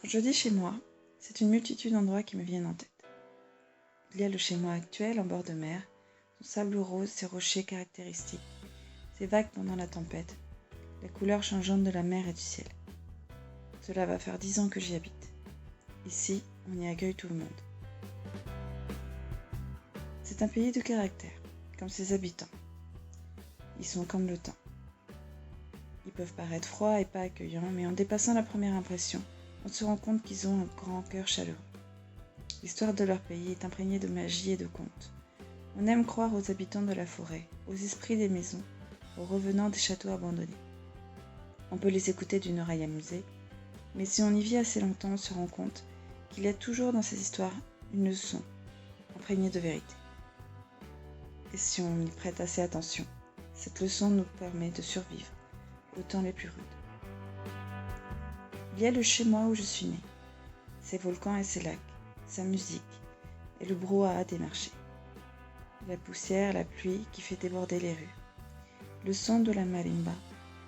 Quand je dis chez moi, c'est une multitude d'endroits qui me viennent en tête. Il y a le chez moi actuel en bord de mer, son sable rose, ses rochers caractéristiques, ses vagues pendant la tempête, la couleur changeante de la mer et du ciel. Cela va faire 10 ans que j'y habite. Ici, on y accueille tout le monde. C'est un pays de caractère, comme ses habitants. Ils sont comme le temps. Ils peuvent paraître froids et pas accueillants, mais en dépassant la première impression, on se rend compte qu'ils ont un grand cœur chaleureux. L'histoire de leur pays est imprégnée de magie et de contes. On aime croire aux habitants de la forêt, aux esprits des maisons, aux revenants des châteaux abandonnés. On peut les écouter d'une oreille amusée, mais si on y vit assez longtemps, on se rend compte qu'il y a toujours dans ces histoires une leçon, imprégnée de vérité. Et si on y prête assez attention, cette leçon nous permet de survivre aux temps les plus rudes. Il y a le chez moi où je suis née, ses volcans et ses lacs, sa musique et le brouhaha des marchés. La poussière, la pluie qui fait déborder les rues, le son de la marimba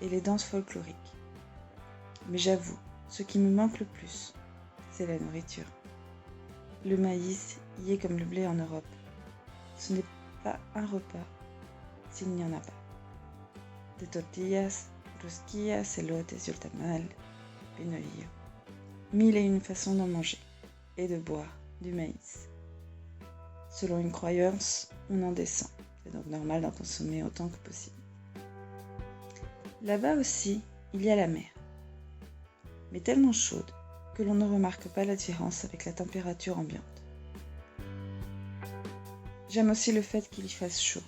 et les danses folkloriques. Mais j'avoue, ce qui me manque le plus, c'est la nourriture. Le maïs y est comme le blé en Europe. Ce n'est pas un repas s'il n'y en a pas. Des tortillas, rosquillas, elotes y el tamal, pinolillo. 1001 façons d'en manger et de boire du maïs. Selon une croyance, on en descend. C'est donc normal d'en consommer autant que possible. Là-bas aussi, il y a la mer, mais tellement chaude que l'on ne remarque pas la différence avec la température ambiante. J'aime aussi le fait qu'il y fasse chaud,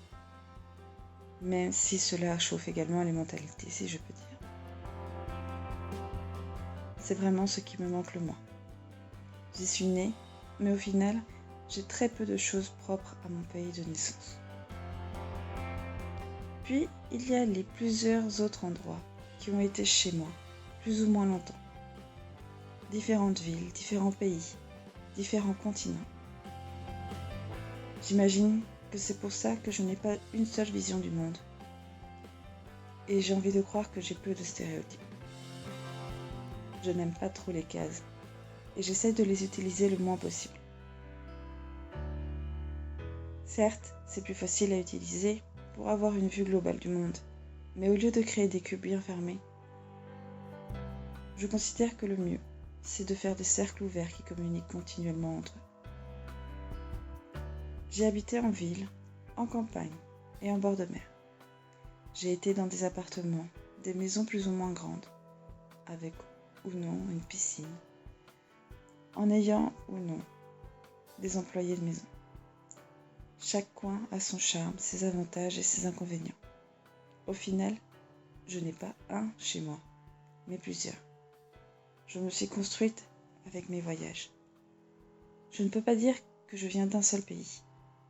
même si cela chauffe également les mentalités, si je peux dire. C'est vraiment ce qui me manque le moins. J'y suis née, mais au final, j'ai très peu de choses propres à mon pays de naissance. Puis, il y a les plusieurs autres endroits qui ont été chez moi, plus ou moins longtemps. Différentes villes, différents pays, différents continents. J'imagine que c'est pour ça que je n'ai pas une seule vision du monde. Et j'ai envie de croire que j'ai peu de stéréotypes. Je n'aime pas trop les cases, et j'essaie de les utiliser le moins possible. Certes, c'est plus facile à utiliser pour avoir une vue globale du monde, mais au lieu de créer des cubes bien fermés, je considère que le mieux, c'est de faire des cercles ouverts qui communiquent continuellement entre eux. J'ai habité en ville, en campagne et en bord de mer. J'ai été dans des appartements, des maisons plus ou moins grandes, avec ou non une piscine, en ayant ou non des employés de maison. Chaque coin a son charme, ses avantages et ses inconvénients. Au final, je n'ai pas un chez moi, mais plusieurs. Je me suis construite avec mes voyages. Je ne peux pas dire que je viens d'un seul pays,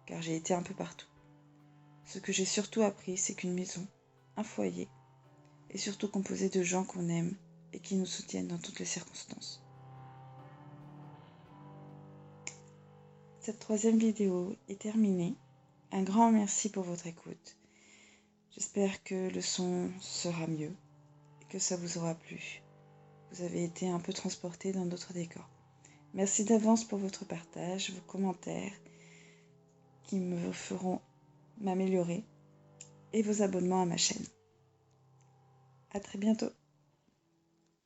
car j'ai été un peu partout. Ce que j'ai surtout appris, c'est qu'une maison, un foyer, est surtout composé de gens qu'on aime et qui nous soutiennent dans toutes les circonstances. Cette 3e vidéo est terminée. Un grand merci pour votre écoute. J'espère que le son sera mieux et que ça vous aura plu. Vous avez été un peu transporté dans d'autres décors. Merci d'avance pour votre partage, vos commentaires qui me feront m'améliorer et vos abonnements à ma chaîne. À très bientôt.